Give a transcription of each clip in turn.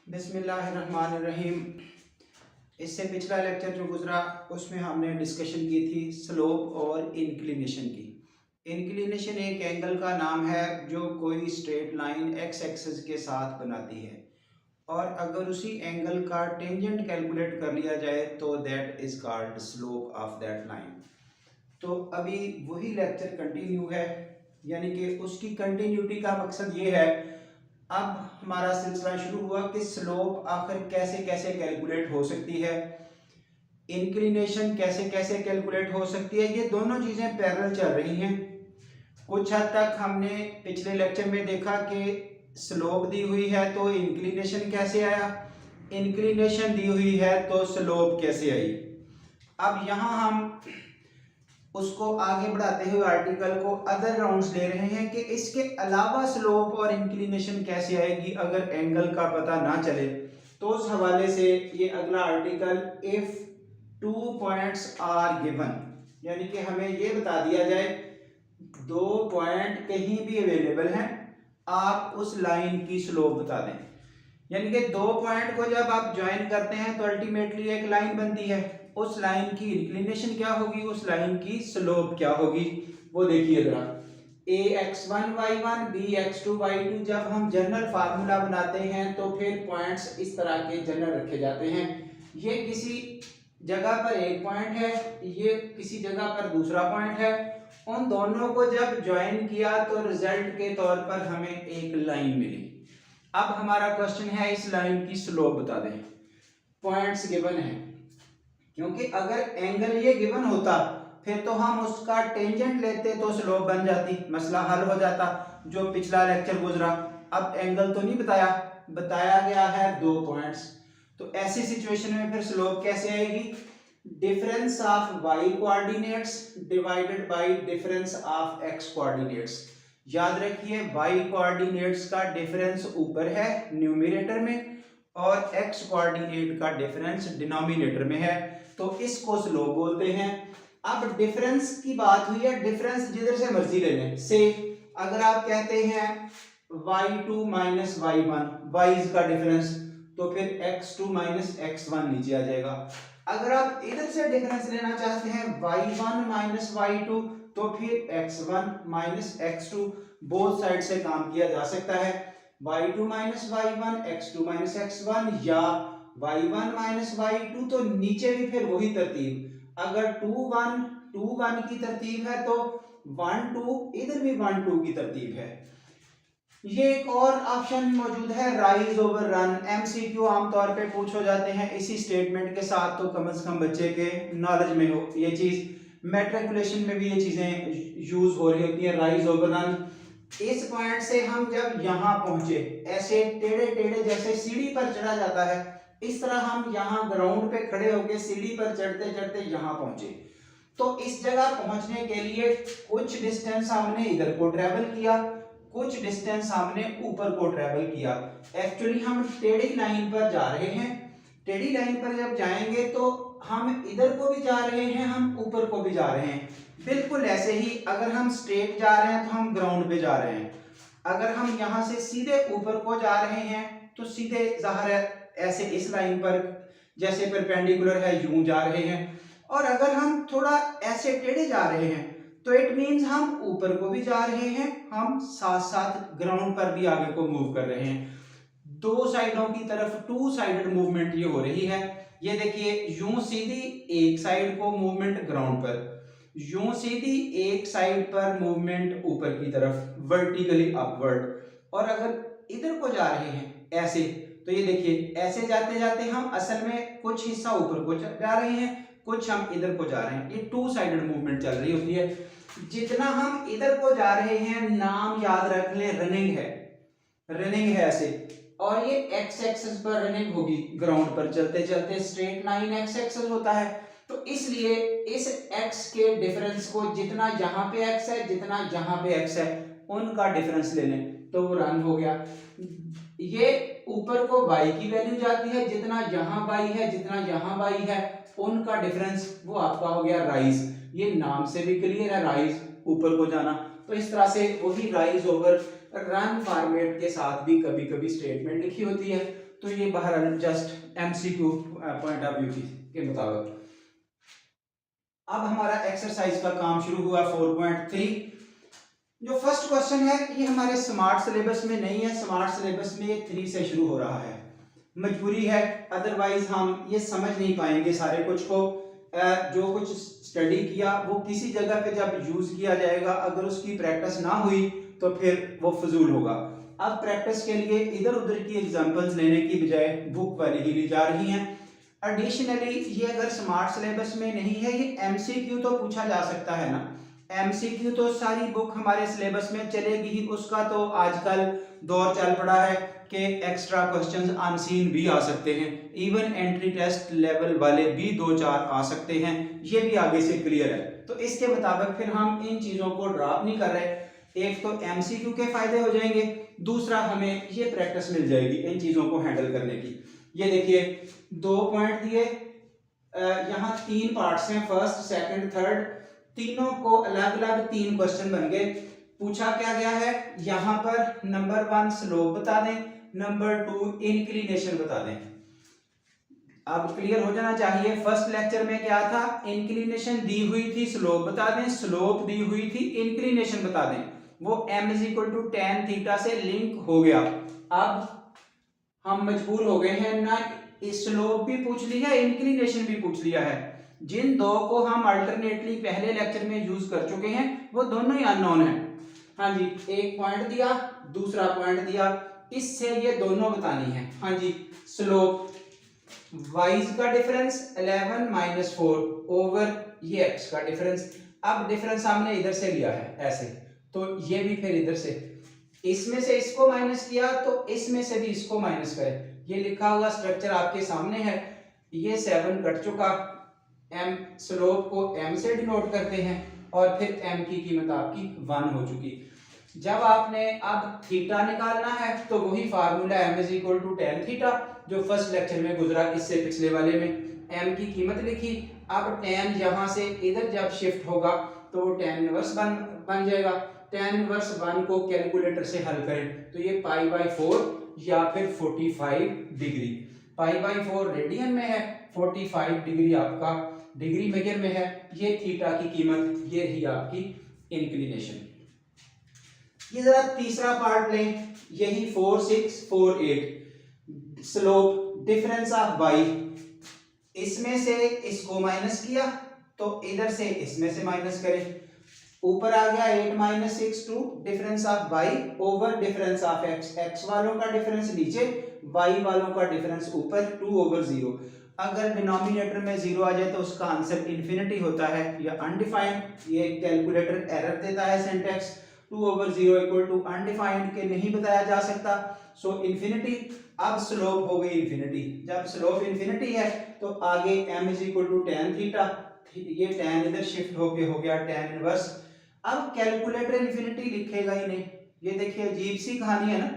बिस्मिल्लाहिर्रहमानिर्रहीम। इससे पिछला लेक्चर जो गुजरा उसमें हमने डिस्कशन की थी स्लोप और इंक्लिनेशन की। इंक्लिनेशन एक एंगल का नाम है जो कोई स्ट्रेट लाइन एक्स एक्सिस के साथ बनाती है, और अगर उसी एंगल का टेंजेंट कैलकुलेट कर लिया जाए तो that is called slope of that line. तो अभी वही लेक्चर कंटिन्यू है, यानी कि उसकी कंटिन्यूटी का मकसद ये है। अब हमारा सिलसिला शुरू हुआ कि स्लोप आखिर कैसे कैसे कैलकुलेट हो सकती है, इंक्लिनेशन कैसे कैसे कैलकुलेट हो सकती है। ये दोनों चीज़ें पैरेलल चल रही हैं। कुछ हद तक हमने पिछले लेक्चर में देखा कि स्लोप दी हुई है तो इंक्लिनेशन कैसे आया, इंक्लिनेशन दी हुई है तो स्लोप कैसे आई। अब यहाँ हम उसको आगे बढ़ाते हुए आर्टिकल को अदर राउंड्स ले रहे हैं कि इसके अलावा स्लोप और इंक्लिनेशन कैसे आएगी अगर एंगल का पता ना चले। तो उस हवाले से ये अगला article, if 2 points are given, यानी कि हमें ये बता दिया जाए 2 पॉइंट कहीं भी अवेलेबल हैं, आप उस लाइन की स्लोप बता दें। यानी कि 2 पॉइंट को जब आप ज्वाइन करते हैं तो अल्टीमेटली एक लाइन बनती है। उस लाइन की इंक्लिनेशन क्या होगी, उस लाइन की स्लोप क्या होगी, वो देखिए जरा। ax1y1 bx2y2, जब हम जनरल फार्मूला बनाते हैं तो फिर पॉइंट्स इस तरह के जनरल रखे जाते हैं। ये किसी जगह पर एक पॉइंट है, ये किसी जगह पर दूसरा पॉइंट है। उन दोनों को जब ज्वाइन किया तो रिजल्ट के तौर पर हमें एक लाइन मिली। अब हमारा क्वेश्चन है इस लाइन की स्लोप बता दें। पॉइंट्स गिवन है, क्योंकि अगर एंगल ये गिवन होता फिर तो हम उसका टेंजेंट लेते तो स्लोप बन जाती, मसला हल हो जाता जो पिछला लेक्चर गुजरा। अब एंगल तो नहीं बताया, बताया गया है 2 पॉइंट्स। तो ऐसी सिचुएशन में फिर स्लोप कैसे आएगी, difference of y coordinates divided by difference of x coordinates. याद रखिए y कोऑर्डिनेट्स का डिफरेंस ऊपर है न्यूमरेटर में और x कोऑर्डिनेट का डिफरेंस डिनोमिनेटर में है, तो इसको स्लोप बोलते हैं। अब डिफरेंस की बात हुई है, डिफरेंस जिधर से मर्जी ले लें। से अगर आप कहते हैं y2 माइनस y1, y का डिफरेंस, तो फिर x2 माइनस x1 नीचे आ जाएगा। अगर आप इधर से डिफरेंस लेना चाहते हैं y1 माइनस y2, तो फिर x1 minus x2, both side से काम किया जा सकता है। y2 minus y1, x2 minus x1, या y1 माइनस y2, तो नीचे भी फिर वही तरतीब। अगर 2 1 2 1 की तरतीब है तो 1 2 इधर भी 1 2 की तरतीब है। ये एक और ऑप्शन मौजूद है, राइज ओवर रन। एमसीक्यू आमतौर पे पूछ हो जाते हैं इसी स्टेटमेंट के साथ, तो कम से कम बच्चे के नॉलेज में हो ये चीज। मैट्रिकुलेशन में भी ये चीजें यूज हो रही होती है, राइज ओवर रन। इस पॉइंट से हम जब यहाँ पहुंचे, ऐसे टेढ़े टेढ़े जैसे सीढ़ी पर चढ़ा जाता है, इस तरह हम यहाँ ग्राउंड पे खड़े होके सीढ़ी पर चढ़ते चढ़ते यहाँ पहुंचे। तो इस जगह पहुंचने के लिए कुछ डिस्टेंस हमने इधर को ट्रेवल किया, कुछ डिस्टेंस हमने ऊपर को ट्रेवल किया। एक्चुअली हम टेढ़ी लाइन पर जा रहे हैं। टेढ़ी लाइन पर जब जाएंगे तो हम इधर को भी जा रहे हैं, हम ऊपर को भी जा रहे हैं। बिल्कुल ऐसे ही अगर हम स्ट्रेट जा रहे हैं तो हम ग्राउंड पे जा रहे हैं। अगर हम यहाँ से सीधे ऊपर को जा रहे हैं तो सीधे जाहिर है ऐसे इस लाइन पर जैसे परपेंडिकुलर है यूं जा रहे हैं। और अगर हम थोड़ा ऐसे टेढ़े जा रहे हैं तो इट मींस हम ऊपर को भी जा रहे हैं, हम साथ साथ ग्राउंड पर भी आगे को मूव कर रहे हैं। दो साइडों की तरफ टू साइडेड मूवमेंट ये हो रही है। ये देखिए यूं सीधी एक साइड को मूवमेंट ग्राउंड पर, यूं सीधी एक साइड पर मूवमेंट ऊपर की तरफ वर्टिकली अपवर्ड। और अगर इधर को जा रहे हैं ऐसे, तो ये देखिए ऐसे जाते जाते हम असल में कुछ हिस्सा ऊपर को जा रहे हैं, कुछ हम इधर को जा रहे हैं। ये टू साइडेड मूवमेंट चल रही होती है। जितना हम इधर को जा रहे हैं, नाम याद रख लें, रनिंग है, रनिंग है ऐसे। और ये एक्स एक्सिस पर रनिंग होगी, ग्राउंड पर चलते चलते स्ट्रेट लाइन एक्स एक्सिस होता है। तो इसलिए इस x के डिफरेंस को जितना यहाँ पे x है जितना यहाँ पे x है उनका डिफरेंस ले लें तो वो रन हो गया। ये ऊपर को y की वैल्यू जाती है, जितना यहाँ y है जितना यहाँ y है उनका डिफरेंस वो आपका हो गया राइज। ये नाम से भी क्लियर है, राइज ऊपर को जाना। तो इस तरह से वही राइज ओवर रन फॉर्मेट के साथ भी कभी कभी स्टेटमेंट लिखी होती है। तो ये बहरहाल just MCQ point of view के मुताबिक। अब हमारा एक्सरसाइज का काम शुरू हुआ 4.3। जो फर्स्ट क्वेश्चन है ये हमारे स्मार्ट सिलेबस में नहीं है, स्मार्ट सिलेबस में ये 3 से शुरू हो रहा है, मजबूरी है, अदरवाइज हम ये समझ नहीं पाएंगे सारे कुछ को। जो कुछ स्टडी किया वो किसी जगह पे जब यूज किया जाएगा, अगर उसकी प्रैक्टिस ना हुई तो फिर वो फजूल होगा। अब प्रैक्टिस के लिए इधर उधर की एग्जांपल्स लेने की बजाय बुक वाली ही ली जा रही हैं। एडिशनली ये अगर स्मार्ट सिलेबस में नहीं है, ये एमसीक्यू तो पूछा जा सकता है ना, एमसीक्यू तो सारी बुक हमारे सिलेबस में चलेगी ही, उसका तो आजकल दौर चल पड़ा है कि एक्स्ट्रा क्वेश्चंस अनसीन भी आ सकते हैं, इवन एंट्री टेस्ट लेवल वाले भी 2-4 आ सकते हैं, ये भी आगे से क्लियर है। तो इसके मुताबिक फिर हम इन चीज़ों को ड्रॉप नहीं कर रहे। एक तो एमसीक्यू के फायदे हो जाएंगे, दूसरा हमें ये प्रैक्टिस मिल जाएगी इन चीज़ों को हैंडल करने की। ये देखिए 2 पॉइंट दिए, यहाँ 3 पार्ट्स हैं, फर्स्ट सेकंड थर्ड, तीनों को अलग अलग 3 क्वेश्चन बन गए। पूछा क्या गया है यहाँ पर, नंबर 1 स्लोप बता दें, नंबर 2 इंक्लिनेशन बता दें। अब क्लियर हो जाना चाहिए, फर्स्ट लेक्चर में क्या था, इंक्लिनेशन दी हुई थी, स्लोप बता दें, स्लोप दी हुई थी, इंक्लिनेशन बता दें, वो m = tan थीटा से लिंक हो गया। अब हम मजबूर हो गए हैं ना, स्लोप भी पूछ लिया है, इंक्लिनेशन भी पूछ लिया है, जिन दो को हम अल्टरनेटली पहले लेक्चर में यूज कर चुके हैं वो दोनों ही अननोन है। हाँ जी, एक पॉइंट दिया, दूसरा पॉइंट दिया, इससे ये दोनों बतानी है। हाँ जी, स्लोप वाइज का डिफरेंस 11 - 4 ओवर ये एक्स का डिफरेंस। अब डिफरेंस हमने इधर से लिया है ऐसे, तो ये भी फिर इधर से, इसमें से इसको माइनस किया तो इसमें से भी इसको माइनस करें। ये लिखा हुआ स्ट्रक्चर आपके सामने है, ये 7 कट चुका, m स्लोप को m से डिनोट करते हैं और फिर m की कीमत आपकी 1 हो चुकी। जब आपने अब थीटा निकालना है तो वही फार्मूला m = tan थीटा जो फर्स्ट लेक्चर में गुजरा, इससे पिछले वाले में m की कीमत लिखी। अब tan यहाँ से इधर जब शिफ्ट होगा तो वो tan इनवर्स बन जाएगा। tan इनवर्स 1 को कैलकुलेटर से हल करें तो ये π/4 या फिर 45 डिग्री, π/4 रेडियन में है, 45 डिग्री आपका डिग्री मेजर में है। ये थीटा की कीमत, ये रही आपकी इंक्लिनेशन। ये जरा तीसरा पार्ट लें, यही 4, 6, 4, 8, स्लोप डिफरेंस ऑफ y, इसमें से इसको माइनस किया तो इधर से इसमें से माइनस करें, ऊपर आ गया 8 - 6 2 difference of y over difference of x, x वालों का डिफरेंस नीचे, y वालों का डिफरेंस ऊपर, 2/0। अगर डिनोमिनेटर में 0 आ जाए तो उसका आंसर इन्फिनिटी होता है या अनडिफाइंड, ये कैलकुलेटर एरर देता है सिंटैक्स, 2/0 = अनडिफाइंड के नहीं बताया जा सकता, सो इन्फिनिटी। अब स्लोप हो गई इन्फिनिटी, जब स्लोप इन्फिनिटी है तो आगे m = tan थीटा, ये tan इधर शिफ्ट होके हो गया tan इनवर्स। अब कैलकुलेटर इन्फिनिटी लिखेगा ही नहीं, ये देखिए अजीब सी कहानी है ना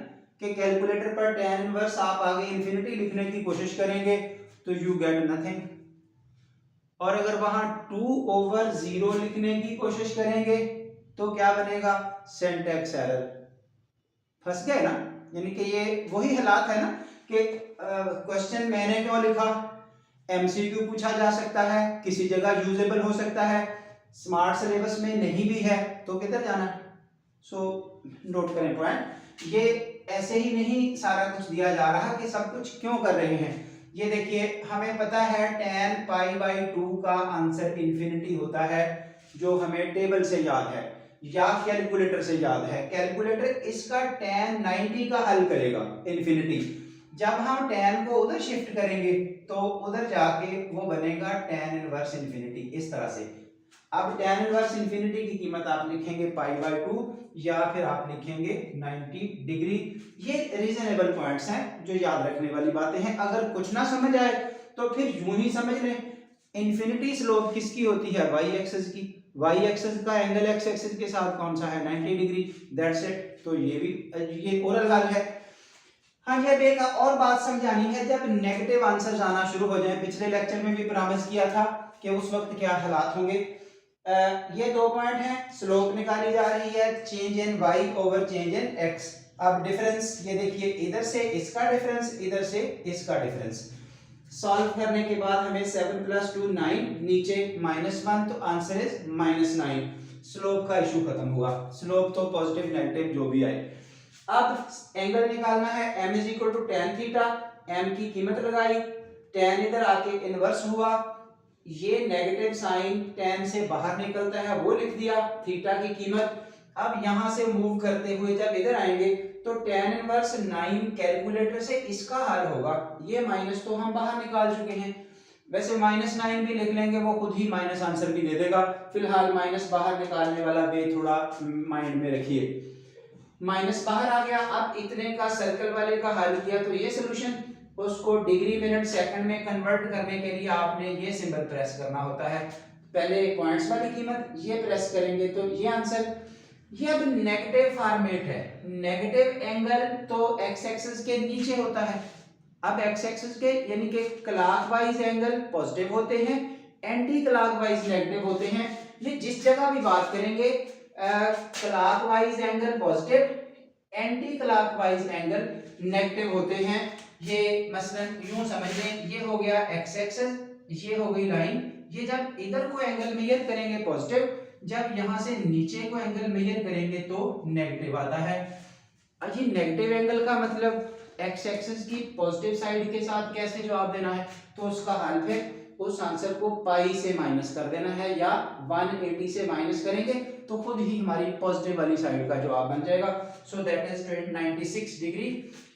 कि कैलकुलेटर पर tan इनवर्स आप आगे इन्फिनिटी लिखने की कोशिश करेंगे तो यू गेट नथिंग, और अगर वहां 2/0 लिखने की कोशिश करेंगे तो क्या बनेगा, सिंटैक्स एरर, फंस गए ना। यानी कि ये वही हालात है ना कि क्वेश्चन मैंने क्यों लिखा, एमसीक्यू पूछा जा सकता है, किसी जगह यूजेबल हो सकता है, स्मार्ट सिलेबस में नहीं भी है तो किधर जाना। सो नोट करें पॉइंट, ये ऐसे ही नहीं सारा कुछ दिया जा रहा कि सब कुछ क्यों कर रहे हैं। ये देखिए हमें पता है tan π/2 का आंसर इन्फिनिटी होता है, जो हमें टेबल से याद है या कैलकुलेटर से याद है। कैलकुलेटर इसका tan 90 का हल करेगा इन्फिनिटी, जब हम tan को उधर शिफ्ट करेंगे तो उधर जाके वो बनेगा tan इनवर्स इन्फिनिटी, इस तरह से। अब tan इनवर्स इन्फिनिटी की कीमत आप लिखेंगे π/2 या फिर आप लिखेंगे 90 डिग्री। ये रीजनेबल पॉइंट्स हैं जो याद रखने वाली बातें हैं। अगर कुछ ना समझ आए तो फिर यूं ही समझ लें, इन्फिनिटी स्लोप किसकी होती है, y एक्सिस की, y एक्सिस का एंगल x एक्सिस के साथ कौन सा है, 90 डिग्री, दैट्स इट। तो ये भी ये ओरल हल है। हाँ, ये एक और बात समझानी है, जब नेगेटिव आंसर्स आना शुरू हो जाए, पिछले लेक्चर में भी प्रॉमिस किया था कि उस वक्त क्या हालात होंगे। ये 2 पॉइंट हैं, स्लोप निकाली जा रही है, change in y over change in x। अब डिफरेंस ये देखिए, इधर से इसका डिफरेंस, इधर से इसका डिफरेंस सॉल्व करने के बाद हमें 7 + 2 9, नीचे -1, तो आंसर इज -9। स्लोप का इशू खत्म हुआ, स्लोप तो पॉजिटिव नेगेटिव जो भी आए। अब एंगल निकालना है, m = tan थीटा, m की कीमत लगाई, tan इधर आके इनवर्स हुआ, ये नेगेटिव साइन tan से बाहर निकलता है वो लिख दिया, थीटा की कीमत। अब यहां से मूव करते हुए जब इधर आएंगे तो tan इनवर्स 9 कैलकुलेटर से इसका हल होगा, ये माइनस तो हम बाहर निकाल चुके हैं, वैसे -9 भी लिख लेंगे, वो खुद ही माइनस आंसर भी दे देगा। फिलहाल माइनस बाहर निकालने वाला वे थोड़ा माइंड में रखिए, माइनस बाहर आ गया। अब इतने का सर्कल वाले का हल किया तो ये सोल्यूशन, उसको डिग्री मिनट सेकंड में कन्वर्ट करने के लिए आपने ये सिंबल प्रेस करना होता है, पहले पॉइंट्स वाली कीमत, ये प्रेस करेंगे तो ये आंसर। ये अब नेगेटिव फॉर्मेट है, नेगेटिव एंगल तो एक्स एक्सिस के नीचे होता है। अब एक्स एक्सिस के यानी कि क्लॉकवाइज एंगल पॉजिटिव होते हैं, एंटी क्लॉकवाइज नेगेटिव होते हैं। ये जिस जगह भी बात करेंगे clockwise angle positive, anti clockwise angle negative होते हैं। ये मसलन यूं समझ लें, ये हो गया एक्स एक्सिस, ये हो गई लाइन, ये जब इधर को एंगल मेजर करेंगे पॉजिटिव, जब यहां से नीचे को एंगल मेजर करेंगे तो नेगेटिव आता है। ये नेगेटिव एंगल का मतलब एक्स एक्सिस की पॉजिटिव साइड के साथ कैसे जवाब देना है, तो उसका हल फिर उस आंसर को पाई से माइनस कर देना है, या 180 से माइनस करेंगे तो खुद ही हमारी पॉजिटिव वाली साइड का जवाब बन जाएगा। So that is 96 degree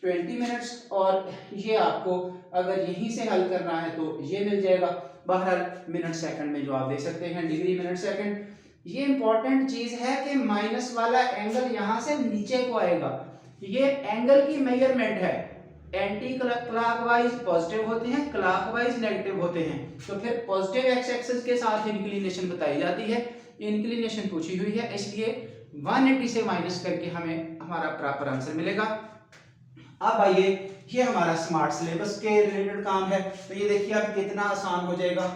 20 minutes. और ये आपको अगर यहीं से हल करना है तो ये मिल जाएगा, बहरहाल मिनट सेकंड में जवाब दे सकते हैं, डिग्री मिनट सेकंड। ये इंपॉर्टेंट चीज है कि माइनस वाला एंगल यहां से नीचे को आएगा, ये एंगल की मेजरमेंट है, एंटी क्लॉकवाइज पॉजिटिव होते हैं, क्लॉकवाइज नेगेटिव होते हैं, तो फिर पॉजिटिव एक्स एक्सिस के साथ इंक्लिनेशन बताई जाती है, इंक्लिनेशन पूछी हुई है, इसलिए 180 से माइनस करके हमें हमारा प्रॉपर आंसर मिलेगा। अब आइए, ये हमारा स्मार्ट सिलेबस के रिलेटेड काम है, तो ये देखिए अब कितना आसान हो जाएगा।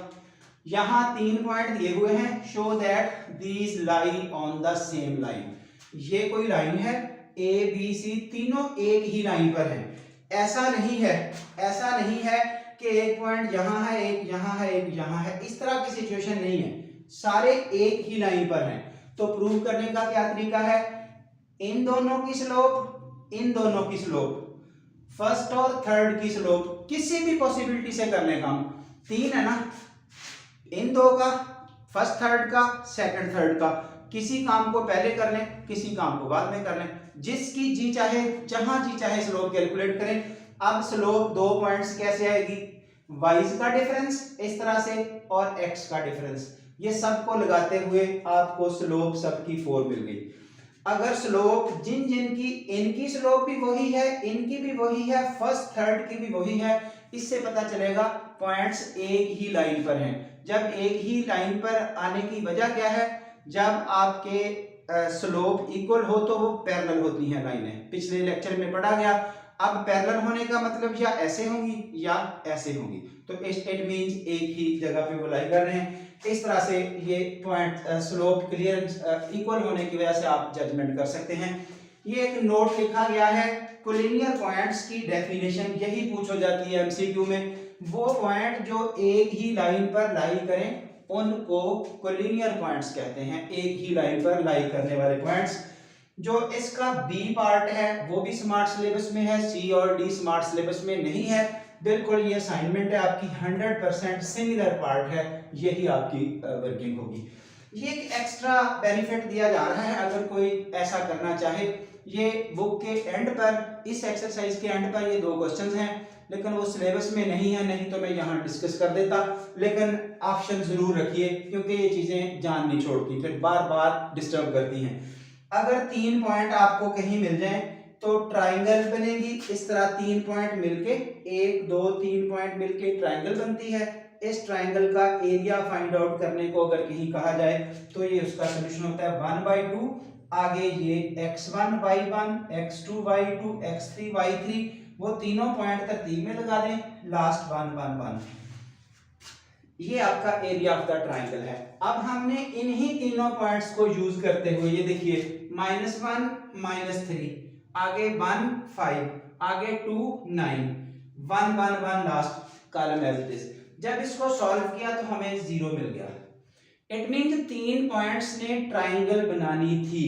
यहाँ 3 पॉइंट दिए हुए हैं, show that these lie on the same line. ये कोई लाइन है, ए बी सी तीनों एक ही लाइन पर है, ऐसा नहीं है, ऐसा नहीं है कि एक पॉइंट यहाँ है, एक यहाँ है, एक यहाँ है, इस तरह की सिचुएशन नहीं है, सारे एक ही लाइन पर हैं। तो प्रूव करने का क्या तरीका है, इन दोनों की स्लोप, इन दोनों की स्लोप, फर्स्ट और थर्ड की स्लोप किसी भी पॉसिबिलिटी से कर लें काम, 3 है ना, इन दो का, फर्स्ट थर्ड का, सेकंड थर्ड का, किसी काम को पहले कर लें, किसी काम को बाद में कर लें, जिसकी जी चाहे जहां जी चाहे स्लोप कैलकुलेट करें। अब स्लोप 2 पॉइंट्स कैसे आएगी, वाइज का डिफरेंस इस तरह से और एक्स का डिफरेंस, ये सबको लगाते हुए आपको स्लोप सबकी 4 मिल गई। अगर स्लोप जिन जिन की, इनकी स्लोप भी वही है, इनकी भी वही है, फर्स्ट थर्ड की भी वही है, इससे पता चलेगा पॉइंट्स एक ही लाइन पर हैं। जब एक ही लाइन पर आने की वजह क्या है, जब आपके स्लोप इक्वल हो तो वो पैरेलल होती हैं लाइनें, पिछले लेक्चर में पढ़ा गया। अब पैरेलल होने का मतलब या ऐसे होंगी या ऐसे होंगी, तो इट मींस एक ही जगह पे वो लाई कर रहे हैं। इस तरह से ये पॉइंट स्लोप क्लियर इक्वल होने की वजह से आप जजमेंट कर सकते हैं। ये एक नोट लिखा गया है, कोलिनियर पॉइंट्स की डेफिनेशन यही पूछ हो जाती है एमसीक्यू में, वो पॉइंट जो एक ही लाइन पर लाई करें उनको कोलिनियर पॉइंट्स कहते हैं, एक ही लाइन पर लाई करने वाले पॉइंट्स। जो इसका बी पार्ट है वो भी स्मार्ट सिलेबस में है, सी और डी स्मार्ट सिलेबस में नहीं है, बिल्कुल ये असाइनमेंट है आपकी, 100% सिमिलर पार्ट है, यही आपकी वर्किंग होगी। ये एक एक्स्ट्रा बेनिफिट दिया जा रहा है अगर कोई ऐसा करना चाहे। ये बुक के एंड पर, इस एक्सरसाइज के एंड पर ये 2 क्वेश्चंस हैं, लेकिन वो सिलेबस में नहीं है, नहीं तो मैं यहाँ डिस्कस कर देता, लेकिन ऑप्शन जरूर रखिए क्योंकि ये चीजें जान नहीं छोड़ती, फिर बार बार डिस्टर्ब करती हैं। अगर 3 पॉइंट आपको कहीं मिल जाएं तो ट्राइंगल बनेगी, इस तरह 3 पॉइंट मिलके 1 2 3 पॉइंट मिलके ट्राइंगल बनती है। इस ट्राइंगल का एरिया फाइंड आउट करने को अगर कहीं कहा जाए तो ये उसका सोल्यूशन होता है 1/2, आगे ये x1y1 x2y2 x3y3, वो तीनों पॉइंट तरतीब में लगा दें, लास्ट 1 1 1, ये आपका एरिया ऑफ द ट्राइंगल है। अब हमने इन्हीं तीनों पॉइंट्स को यूज करते हुए, ये देखिए -1 -3, आगे 1 5, आगे 2 9, 1 1 1 last column as it is. जब इसको सॉल्व किया तो हमें 0 मिल गया। इट मींस 3 पॉइंट्स ने ट्राइंगल बनानी थी,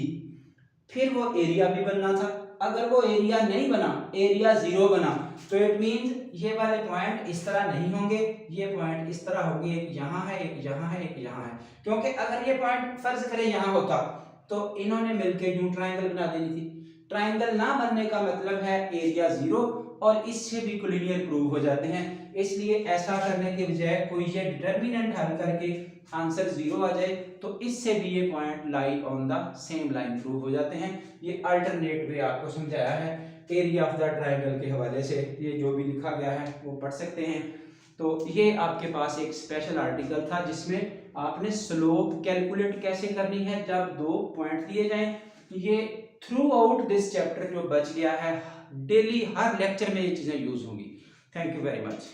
फिर वो एरिया भी बनना था। अगर वो एरिया नहीं बना, एरिया 0 बना, तो इट मींस ये वाले पॉइंट इस तरह नहीं होंगे, ये पॉइंट इस तरह होंगे, एक यहाँ है, एक यहाँ है, एक यहाँ है। क्योंकि अगर ये पॉइंट फर्ज करें यहाँ होता तो इन्होंने मिलके यूं ट्राइंगल बना देनी थी। ट्राइंगल ना बनने का मतलब है एरिया 0, और इससे भी कोलिनियर प्रूव हो जाते हैं। इसलिए ऐसा करने के बजाय कोई ये डिटर्मिनेंट हल करके आंसर 0 आ जाए, तो इससे भी ये point lie on the same line prove हो जाते हैं। ये अल्टरनेट वे आपको समझाया है एरिया ऑफ द ट्राइंगल के हवाले से, ये जो भी लिखा गया है वो पढ़ सकते हैं। तो ये आपके पास एक स्पेशल आर्टिकल था जिसमें आपने स्लोप कैलकुलेट कैसे करनी है जब 2 पॉइंट दिए जाएं। ये थ्रू आउट दिस चैप्टर जो बच गया है, डेली हर लेक्चर में ये चीजें यूज होंगी। Thank you very much.